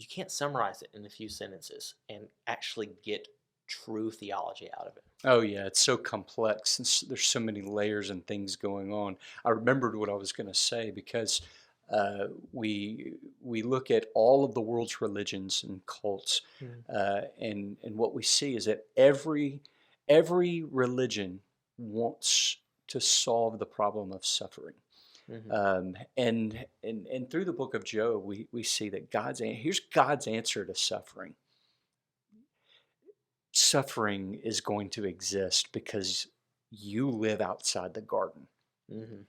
you can't summarize it in a few sentences and actually get true theology out of it. Oh yeah, it's so complex and there's so many layers and things going on. I remembered what I was going to say because uh, we look at all of the world's religions and cults, Mm, and what we see is that every religion wants to solve the problem of suffering. mhm, And through the book of Job, we see that here's God's answer to suffering. Suffering is going to exist because you live outside the garden mhm.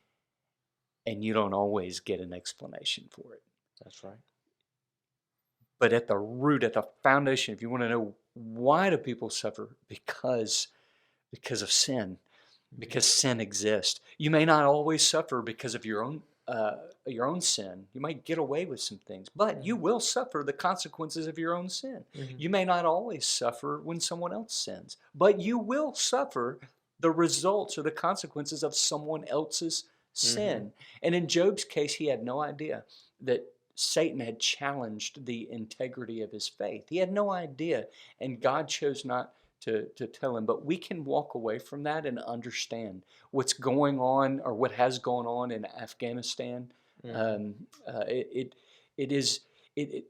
and you don't always get an explanation for it. That's right. But at the root, at the foundation, if you want to know why do people suffer, because of sin, Mhm, because sin exists. You may not always suffer because of your own sin. You might get away with some things, but you mhm, will suffer the consequences of your own sin. mhm, You may not always suffer when someone else sins, but you will suffer the results or the consequences of someone else's mhm, sin. And in Job's case, he had no idea that Satan had challenged the integrity of his faith. He had no idea, and God chose not to tell him. But we can walk away from that and understand what's going on or what has gone on in Afghanistan. mhm, Um, it, it it is it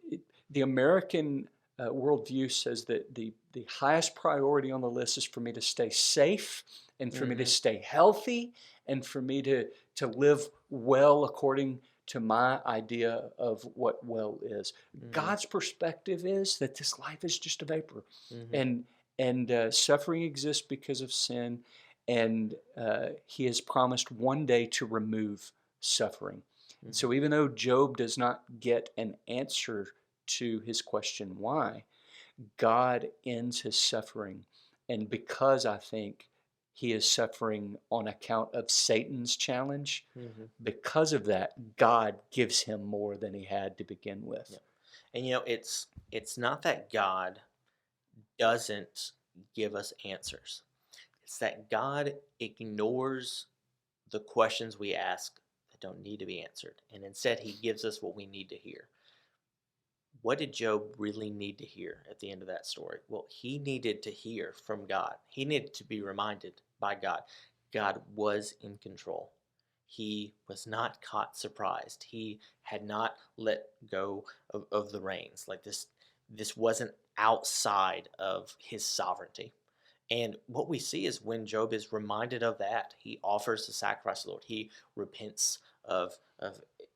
the American worldview says that the highest priority on the list is for me to stay safe and for me to mhm, stay healthy and for me to live well according to my idea of what well is. mhm, God's perspective is that this life is just a vapor, mhm, and suffering exists because of sin, and He has promised one day to remove suffering. And mhm, so, even though Job does not get an answer to his question why, God ends his suffering, and because I think he is suffering on account of Satan's challenge, mhm. because of that, God gives him more than he had to begin with. Yeah. And it's not that God doesn't give us answers. It's that God ignores the questions we ask that don't need to be answered, and instead he gives us what we need to hear. What did Job really need to hear at the end of that story? Well, he needed to hear from God. He needed to be reminded by God. God was in control. He was not caught surprised. He had not let go of the reins. Like this wasn't outside of his sovereignty. And what we see is when Job is reminded of that, he offers the sacrifice to the Lord. He repents of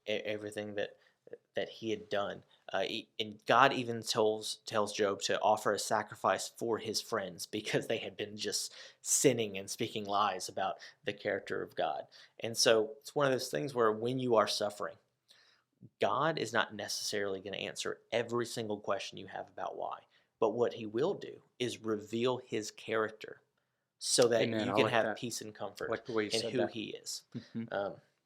everything that he had done. And God even tells Job to offer a sacrifice for his friends because they had been just sinning and speaking lies about the character of God. And so it's one of those things where when you are suffering, God is not necessarily going to answer every single question you have about why. But what he will do is reveal his character so that Amen. you I can like have that. peace and I comfort like the way you in said who that. he is. Mhm.